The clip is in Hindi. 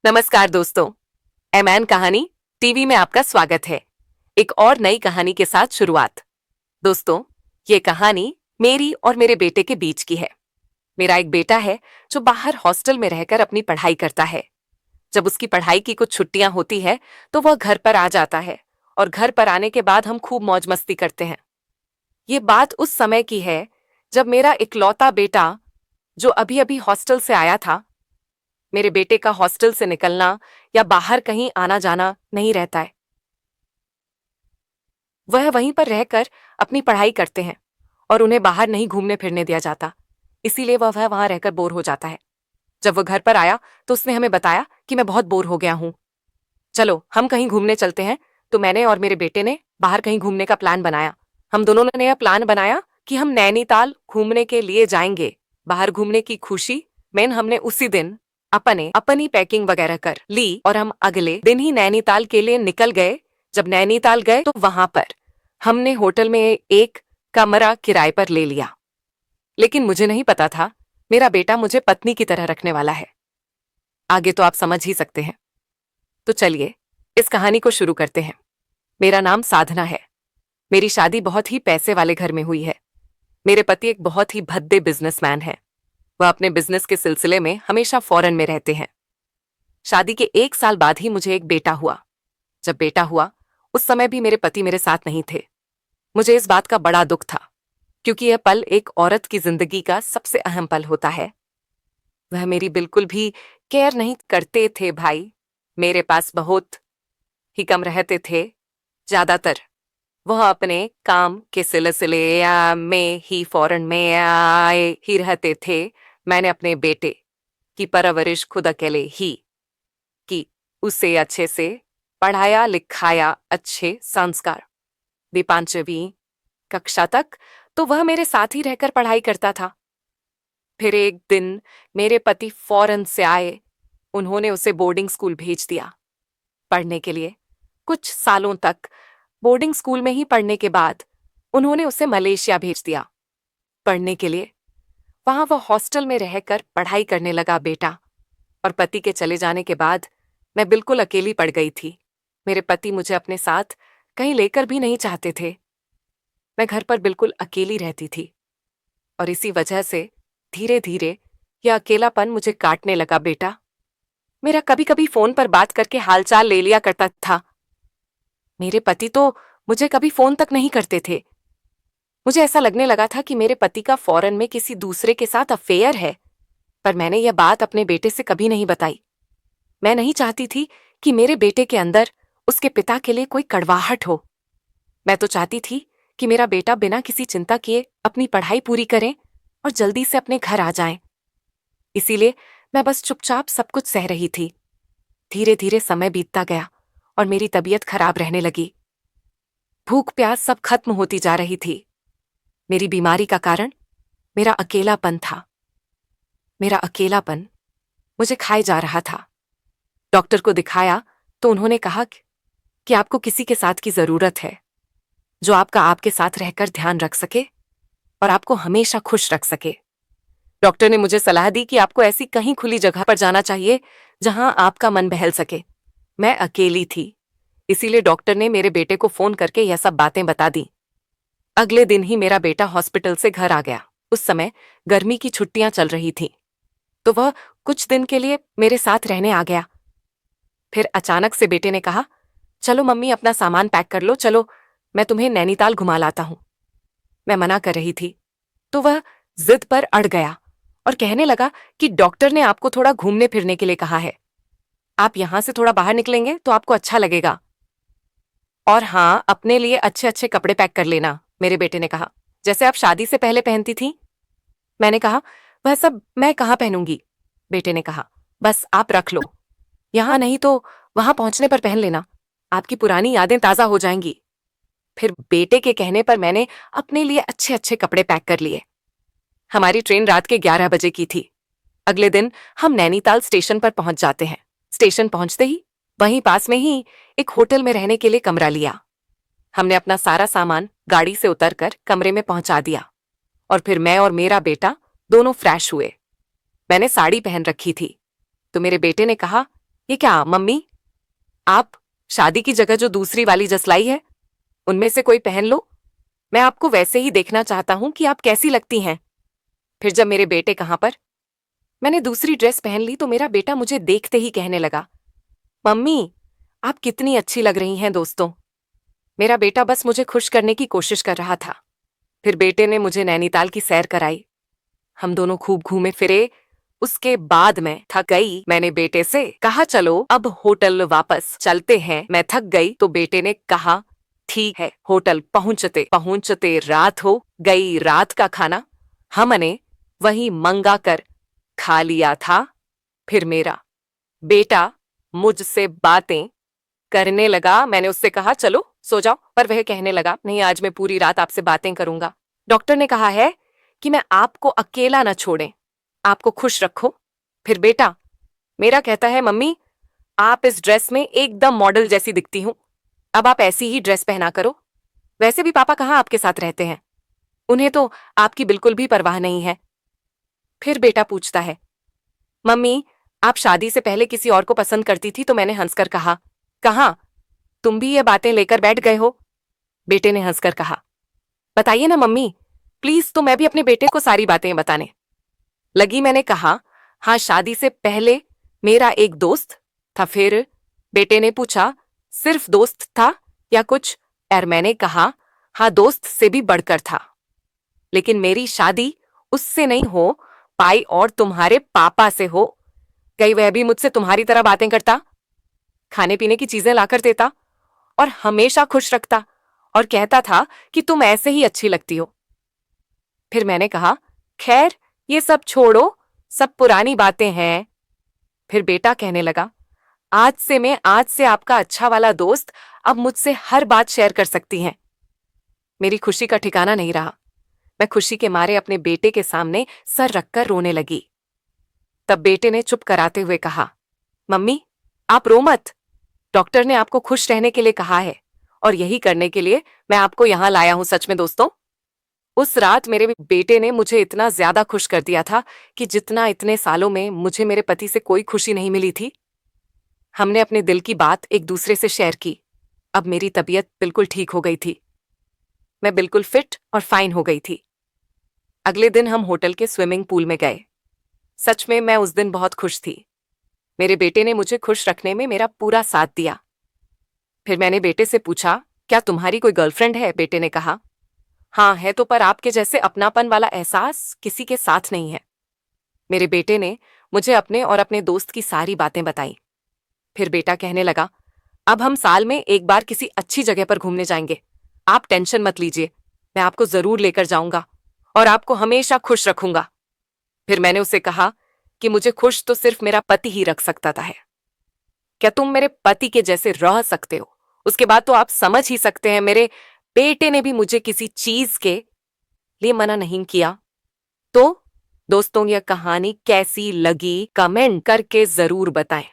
नमस्कार दोस्तों, एमैन कहानी टीवी में आपका स्वागत है। एक और नई कहानी के साथ शुरुआत। दोस्तों, ये कहानी मेरी और मेरे बेटे के बीच की है। मेरा एक बेटा है जो बाहर हॉस्टल में रहकर अपनी पढ़ाई करता है। जब उसकी पढ़ाई की कुछ छुट्टियां होती है तो वह घर पर आ जाता है और घर पर आने के बाद हम खूब मौज मस्ती करते हैं। ये बात उस समय की है जब मेरा इकलौता बेटा जो अभी अभी हॉस्टल से आया था। मेरे बेटे का हॉस्टल से निकलना या बाहर कहीं आना जाना नहीं रहता है। वह वहीं पर रहकर अपनी पढ़ाई करते हैं और उन्हें बाहर नहीं घूमने फिरने दिया जाता, इसीलिए वह वहां रहकर बोर हो जाता है। जब वह घर पर आया तो उसने हमें बताया कि मैं बहुत बोर हो गया हूं, चलो हम कहीं घूमने चलते हैं। तो मैंने और मेरे बेटे ने बाहर कहीं घूमने का प्लान बनाया। हम दोनों ने यह प्लान बनाया कि हम नैनीताल घूमने के लिए जाएंगे। बाहर घूमने की खुशी में हमने उसी दिन अपनी पैकिंग वगैरह कर ली और हम अगले दिन ही नैनीताल के लिए निकल गए। जब नैनीताल गए तो वहां पर हमने होटल में एक कमरा किराए पर ले लिया, लेकिन मुझे नहीं पता था मेरा बेटा मुझे पत्नी की तरह रखने वाला है। आगे तो आप समझ ही सकते हैं। तो चलिए इस कहानी को शुरू करते हैं। मेरा नाम साधना है। मेरी शादी बहुत ही पैसे वाले घर में हुई है। मेरे पति एक बहुत ही भद्दे बिजनेसमैन हैं। वह अपने बिजनेस के सिलसिले में हमेशा फॉरेन में रहते हैं। शादी के 1 साल बाद ही मुझे एक बेटा हुआ। जब बेटा हुआ उस समय भी मेरे पति मेरे साथ नहीं थे। मुझे इस बात का बड़ा दुख था, क्योंकि यह पल एक औरत की जिंदगी का सबसे अहम पल होता है। वह मेरी बिल्कुल भी केयर नहीं करते थे भाई। मेरे पास बहुत ही कम रहते थे। ज्यादातर वह अपने काम के सिलसिले में ही फॉरेन में आए ही रहते थे। मैंने अपने बेटे की परवरिश खुद अकेले ही की। उसे अच्छे से पढ़ाया लिखाया, अच्छे संस्कार दी। 5वीं कक्षा तक तो वह मेरे साथ ही रहकर पढ़ाई करता था। फिर एक दिन मेरे पति फॉरेन से आए। उन्होंने उसे बोर्डिंग स्कूल भेज दिया पढ़ने के लिए। कुछ सालों तक बोर्डिंग स्कूल में ही पढ़ने के बाद उन्होंने उसे मलेशिया भेज दिया पढ़ने के लिए। वहां वह हॉस्टल में रहकर पढ़ाई करने लगा बेटा। और पति के चले जाने के बाद मैं बिल्कुल अकेली पड़ गई थी। मेरे पति मुझे अपने साथ कहीं लेकर भी नहीं चाहते थे। मैं घर पर बिल्कुल अकेली रहती थी और इसी वजह से धीरे धीरे यह अकेलापन मुझे काटने लगा बेटा। मेरा कभी कभी फोन पर बात करके हालचाल ले लिया करता था। मेरे पति तो मुझे कभी फोन तक नहीं करते थे। मुझे ऐसा लगने लगा था कि मेरे पति का फॉरेन में किसी दूसरे के साथ अफेयर है, पर मैंने यह बात अपने बेटे से कभी नहीं बताई। मैं नहीं चाहती थी कि मेरे बेटे के अंदर उसके पिता के लिए कोई कड़वाहट हो। मैं तो चाहती थी कि मेरा बेटा बिना किसी चिंता किए अपनी पढ़ाई पूरी करें और जल्दी से अपने घर आ जाएं। इसीलिए मैं बस चुपचाप सब कुछ सह रही थी। धीरे धीरे समय बीतता गया और मेरी तबीयत खराब रहने लगी। भूख प्यास सब खत्म होती जा रही थी। मेरी बीमारी का कारण मेरा अकेलापन था। मेरा अकेलापन मुझे खाए जा रहा था। डॉक्टर को दिखाया तो उन्होंने कहा कि आपको किसी के साथ की जरूरत है जो आपके साथ रहकर ध्यान रख सके और आपको हमेशा खुश रख सके। डॉक्टर ने मुझे सलाह दी कि आपको ऐसी कहीं खुली जगह पर जाना चाहिए जहां आपका मन बहल सके। मैं अकेली थी, इसीलिए डॉक्टर ने मेरे बेटे को फोन करके यह सब बातें बता दी। अगले दिन ही मेरा बेटा हॉस्पिटल से घर आ गया। उस समय गर्मी की छुट्टियां चल रही थीं, तो वह कुछ दिन के लिए मेरे साथ रहने आ गया। फिर अचानक से बेटे ने कहा, चलो मम्मी अपना सामान पैक कर लो, चलो मैं तुम्हें नैनीताल घुमा लाता हूं। मैं मना कर रही थी तो वह जिद पर अड़ गया और कहने लगा कि डॉक्टर ने आपको थोड़ा घूमने फिरने के लिए कहा है। आप यहां से थोड़ा बाहर निकलेंगे तो आपको अच्छा लगेगा। और हाँ, अपने लिए अच्छे अच्छे कपड़े पैक कर लेना, मेरे बेटे ने कहा, जैसे आप शादी से पहले पहनती थी। मैंने कहा, वह सब मैं कहाँ पहनूंगी। बेटे ने कहा, बस आप रख लो, यहां नहीं तो वहां पहुंचने पर पहन लेना, आपकी पुरानी यादें ताजा हो जाएंगी। फिर बेटे के कहने पर मैंने अपने लिए अच्छे अच्छे कपड़े पैक कर लिए। हमारी ट्रेन रात के 11 बजे की थी। अगले दिन हम नैनीताल स्टेशन पर पहुंच जाते हैं। स्टेशन पहुंचते ही वहीं पास में ही एक होटल में रहने के लिए कमरा लिया। हमने अपना सारा सामान गाड़ी से उतरकर कमरे में पहुंचा दिया और फिर मैं और मेरा बेटा दोनों फ्रेश हुए। मैंने साड़ी पहन रखी थी तो मेरे बेटे ने कहा, ये क्या मम्मी, आप शादी की जगह जो दूसरी वाली जसलाई है उनमें से कोई पहन लो। मैं आपको वैसे ही देखना चाहता हूं कि आप कैसी लगती हैं। फिर जब मेरे बेटे कहां पर, मैंने दूसरी ड्रेस पहन ली तो मेरा बेटा मुझे देखते ही कहने लगा, मम्मी आप कितनी अच्छी लग रही हैं दोस्तों। मेरा बेटा बस मुझे खुश करने की कोशिश कर रहा था। फिर बेटे ने मुझे नैनीताल की सैर कराई। हम दोनों खूब घूमे फिरे। उसके बाद मैं थक गई। मैंने बेटे से कहा चलो अब होटल वापस चलते हैं। मैं थक गई तो बेटे ने कहा ठीक है। होटल पहुंचते पहुंचते रात हो गई। रात का खाना हमने वहीं मंगा कर खा लिया था। फिर मेरा बेटा मुझसे बातें करने लगा। मैंने उससे कहा चलो सो जाओ, पर वह कहने लगा नहीं, आज मैं पूरी रात आपसे बातें करूंगा। डॉक्टर ने कहा है कि मैं आपको अकेला न छोड़ें, आपको खुश रखो। फिर बेटा मेरा कहता है, मम्मी आप इस ड्रेस में एकदम मॉडल जैसी दिखती हूं, अब आप ऐसी ही ड्रेस पहना करो। वैसे भी पापा कहाँ आपके साथ रहते हैं, उन्हें तो आपकी बिल्कुल भी परवाह नहीं है। फिर बेटा पूछता है, मम्मी आप शादी से पहले किसी और को पसंद करती थी? तो मैंने हंसकर कहा, कहाँ, तुम भी ये बातें लेकर बैठ गए हो। बेटे ने हंसकर कहा, बताइए ना मम्मी प्लीज। तो मैं भी अपने बेटे को सारी बातें बताने लगी। मैंने कहा, हाँ शादी से पहले मेरा एक दोस्त था। फिर बेटे ने पूछा, सिर्फ दोस्त था या कुछ? और मैंने कहा, हाँ दोस्त से भी बढ़कर था, लेकिन मेरी शादी उससे नहीं हो पाई और तुम्हारे पापा से हो गई। वह भी मुझसे तुम्हारी तरह बातें करता, खाने पीने की चीजें लाकर देता और हमेशा खुश रखता और कहता था कि तुम ऐसे ही अच्छी लगती हो। फिर मैंने कहा, खैर ये सब छोड़ो, सब पुरानी बातें हैं। फिर बेटा कहने लगा, आज से आपका अच्छा वाला दोस्त अब मुझसे हर बात शेयर कर सकती हैं। मेरी खुशी का ठिकाना नहीं रहा। मैं खुशी के मारे अपने बेटे के सामने सर रखकर रोने लगी। तब बेटे ने चुप कराते हुए कहा, मम्मी आप रो मत, डॉक्टर ने आपको खुश रहने के लिए कहा है और यही करने के लिए मैं आपको यहां लाया हूं। सच में दोस्तों, उस रात मेरे बेटे ने मुझे इतना ज्यादा खुश कर दिया था कि जितना इतने सालों में मुझे मेरे पति से कोई खुशी नहीं मिली थी। हमने अपने दिल की बात एक दूसरे से शेयर की। अब मेरी तबीयत बिल्कुल ठीक हो गई थी। मैं बिल्कुल फिट और फाइन हो गई थी। अगले दिन हम होटल के स्विमिंग पूल में गए। सच में मैं उस दिन बहुत खुश थी। मेरे बेटे ने मुझे खुश रखने में मेरा पूरा साथ दिया। फिर मैंने बेटे से पूछा, क्या तुम्हारी कोई गर्लफ्रेंड है? बेटे ने कहा, हाँ है तो, पर आपके जैसे अपनापन वाला एहसास किसी के साथ नहीं है। मेरे बेटे ने मुझे अपने और अपने दोस्त की सारी बातें बताई। फिर बेटा कहने लगा, अब हम साल में एक बार किसी अच्छी जगह पर घूमने जाएंगे। आप टेंशन मत लीजिए, मैं आपको जरूर लेकर जाऊंगा और आपको हमेशा खुश रखूंगा। फिर मैंने उसे कहा कि मुझे खुश तो सिर्फ मेरा पति ही रख सकता था। है क्या तुम मेरे पति के जैसे रह सकते हो? उसके बाद तो आप समझ ही सकते हैं, मेरे बेटे ने भी मुझे किसी चीज के लिए मना नहीं किया। तो दोस्तों, यह कहानी कैसी लगी कमेंट करके जरूर बताएं।